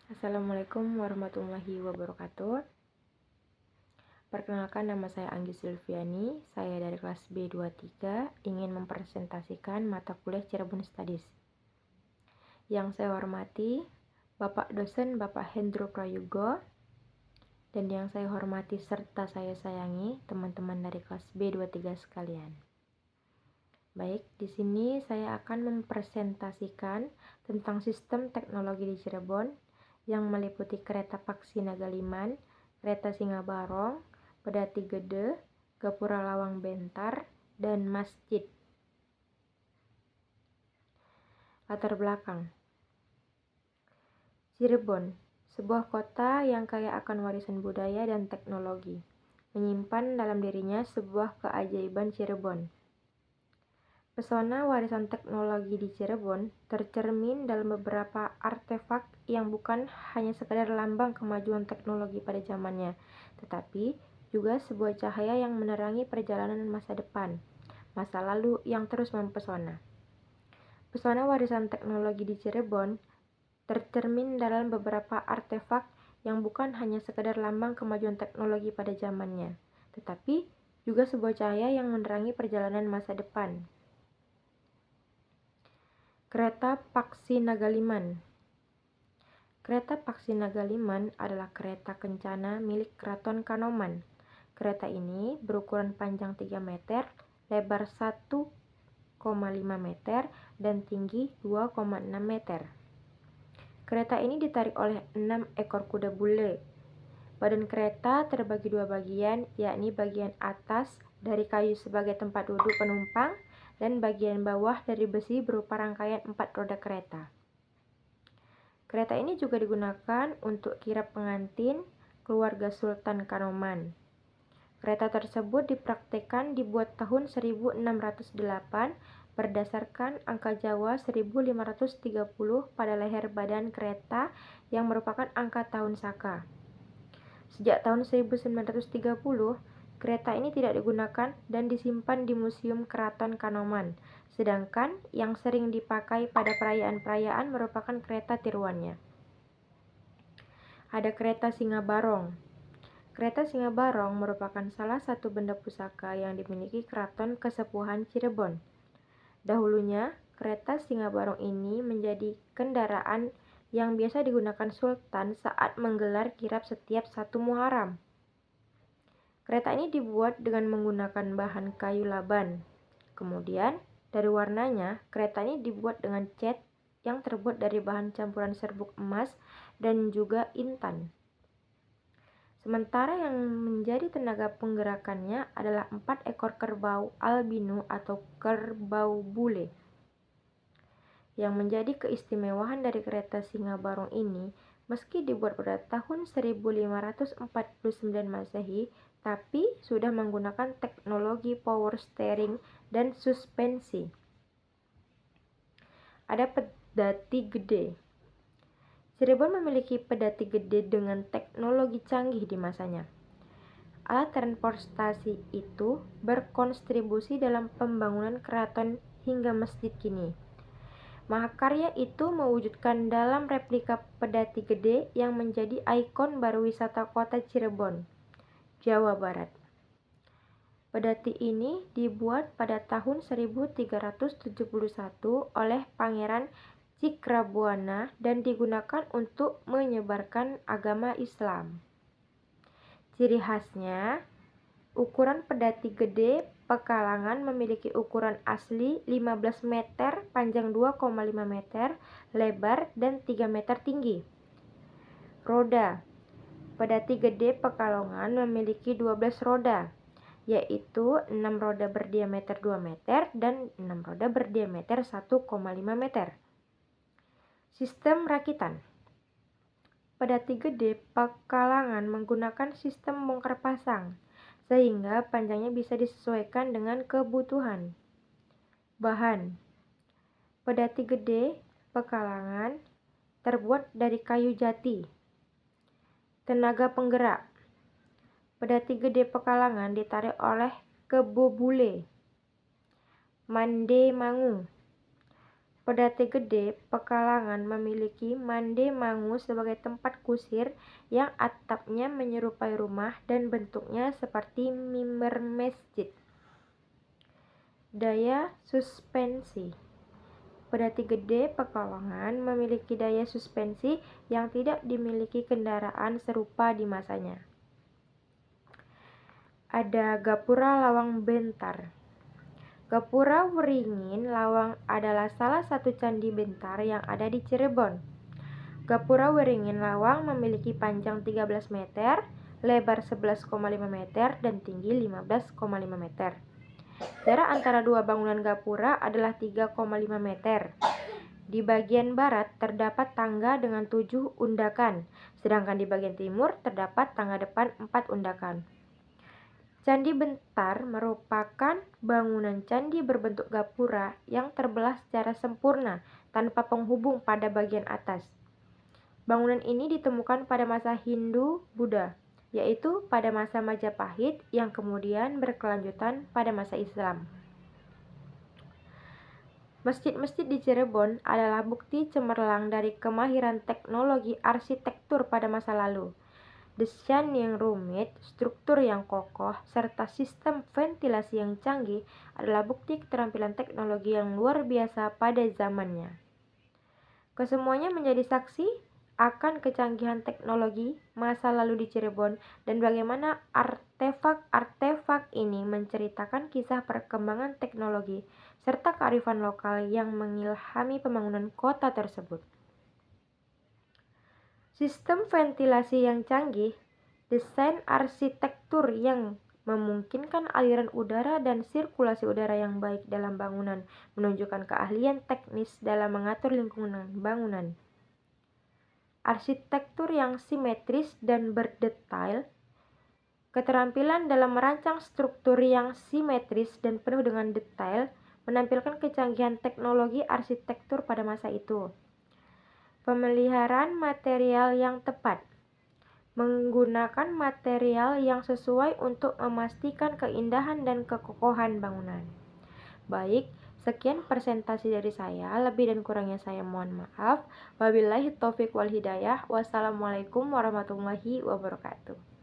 Assalamualaikum warahmatullahi wabarakatuh. Perkenalkan, nama saya Anggi Silviani. Saya dari kelas B23 ingin mempresentasikan mata kuliah Cirebon Studies. Yang saya hormati Bapak dosen Bapak Hendro Prayogo, dan yang saya hormati serta saya sayangi teman-teman dari kelas B23 sekalian. Baik, di sini saya akan mempresentasikan tentang sistem teknologi di Cirebon yang meliputi kereta Paksi Nagaliman, kereta Singa Barong, Pedati Gede, Gapura Lawang Bentar, dan masjid. Latar belakang Cirebon, sebuah kota yang kaya akan warisan budaya dan teknologi, menyimpan dalam dirinya sebuah keajaiban Cirebon. Pesona warisan teknologi di Cirebon tercermin dalam beberapa artefak yang bukan hanya sekadar lambang kemajuan teknologi pada zamannya, tetapi juga sebuah cahaya yang menerangi perjalanan masa depan, masa lalu yang terus mempesona. Pesona warisan teknologi di Cirebon tercermin dalam beberapa artefak yang bukan hanya sekadar lambang kemajuan teknologi pada zamannya, tetapi juga sebuah cahaya yang menerangi perjalanan masa depan. Kereta Paksi Nagaliman. Kereta Paksi Nagaliman adalah kereta kencana milik Keraton Kanoman. Kereta ini berukuran panjang 3 meter, lebar 1,5 meter, dan tinggi 2,6 meter. Kereta ini ditarik oleh 6 ekor kuda bule. Badan kereta terbagi dua bagian, yakni bagian atas dari kayu sebagai tempat duduk penumpang, dan bagian bawah dari besi berupa rangkaian 4 roda kereta. Kereta ini juga digunakan untuk kirap pengantin keluarga Sultan Kanoman. Kereta tersebut dipraktikkan dibuat tahun 1608 berdasarkan angka Jawa 1530 pada leher badan kereta yang merupakan angka tahun Saka. Sejak tahun 1930, kereta ini tidak digunakan dan disimpan di Museum Keraton Kanoman, sedangkan yang sering dipakai pada perayaan-perayaan merupakan kereta tiruannya. Ada kereta Singa Barong. Kereta Singa Barong merupakan salah satu benda pusaka yang dimiliki Keraton Kesepuhan Cirebon. Dahulunya, kereta Singa Barong ini menjadi kendaraan yang biasa digunakan Sultan saat menggelar kirap setiap 1 Muharram. Kereta ini dibuat dengan menggunakan bahan kayu laban. Kemudian, dari warnanya, kereta ini dibuat dengan cat yang terbuat dari bahan campuran serbuk emas dan juga intan. Sementara yang menjadi tenaga penggerakannya adalah 4 ekor kerbau albino atau kerbau bule. Yang menjadi keistimewaan dari kereta Singa Barong ini, meski dibuat pada tahun 1549 Masehi, tapi sudah menggunakan teknologi power steering dan suspensi. Ada Pedati Gede. Cirebon memiliki pedati gede dengan teknologi canggih di masanya. Alat transportasi itu berkontribusi dalam pembangunan keraton hingga masjid kini. Mahakarya itu mewujudkan dalam replika pedati gede yang menjadi ikon baru wisata kota Cirebon, Jawa Barat. Pedati ini dibuat pada tahun 1371 oleh Pangeran Cikrabuana dan digunakan untuk menyebarkan agama Islam. Ciri khasnya, ukuran pedati gede Pekalongan memiliki ukuran asli 15 meter, panjang 2,5 meter, lebar, dan 3 meter tinggi. Roda. Pedati gede Pekalongan memiliki 12 roda, yaitu 6 roda berdiameter 2 meter dan 6 roda berdiameter 1,5 meter. Sistem rakitan. Pedati gede Pekalongan menggunakan sistem bongkar pasang, sehingga panjangnya bisa disesuaikan dengan kebutuhan. Bahan. Pedati gede Pekalongan terbuat dari kayu jati. Tenaga penggerak. Pedati gede Pekalongan ditarik oleh kebo bule. Mande mangu. Pedate Gede, Pekalongan memiliki Mande Mangu sebagai tempat kusir yang atapnya menyerupai rumah dan bentuknya seperti mimbar masjid. Daya suspensi. Pedate Gede, Pekalongan memiliki daya suspensi yang tidak dimiliki kendaraan serupa di masanya. Ada Gapura Lawang Bentar. Gapura Waringin Lawang adalah salah satu candi bentar yang ada di Cirebon. Gapura Waringin Lawang memiliki panjang 13 meter, lebar 11,5 meter, dan tinggi 15,5 meter. Jarak antara dua bangunan gapura adalah 3,5 meter. Di bagian barat terdapat tangga dengan 7 undakan, sedangkan di bagian timur terdapat tangga depan 4 undakan. Candi Bentar merupakan bangunan candi berbentuk gapura yang terbelah secara sempurna tanpa penghubung pada bagian atas. Bangunan ini ditemukan pada masa Hindu-Buddha, yaitu pada masa Majapahit yang kemudian berkelanjutan pada masa Islam. Masjid-masjid di Cirebon adalah bukti cemerlang dari kemahiran teknologi arsitektur pada masa lalu. Desain yang rumit, struktur yang kokoh, serta sistem ventilasi yang canggih adalah bukti keterampilan teknologi yang luar biasa pada zamannya. Kesemuanya menjadi saksi akan kecanggihan teknologi masa lalu di Cirebon dan bagaimana artefak-artefak ini menceritakan kisah perkembangan teknologi serta kearifan lokal yang mengilhami pembangunan kota tersebut. Sistem ventilasi yang canggih, desain arsitektur yang memungkinkan aliran udara dan sirkulasi udara yang baik dalam bangunan menunjukkan keahlian teknis dalam mengatur lingkungan bangunan. Arsitektur yang simetris dan berdetail, keterampilan dalam merancang struktur yang simetris dan penuh dengan detail menampilkan kecanggihan teknologi arsitektur pada masa itu. Pemeliharaan material yang tepat, menggunakan material yang sesuai untuk memastikan keindahan dan kekokohan bangunan. Baik, sekian presentasi dari saya. Lebih dan kurangnya saya mohon maaf. Wabillahi taufiq wal hidayah. Wassalamualaikum warahmatullahi wabarakatuh.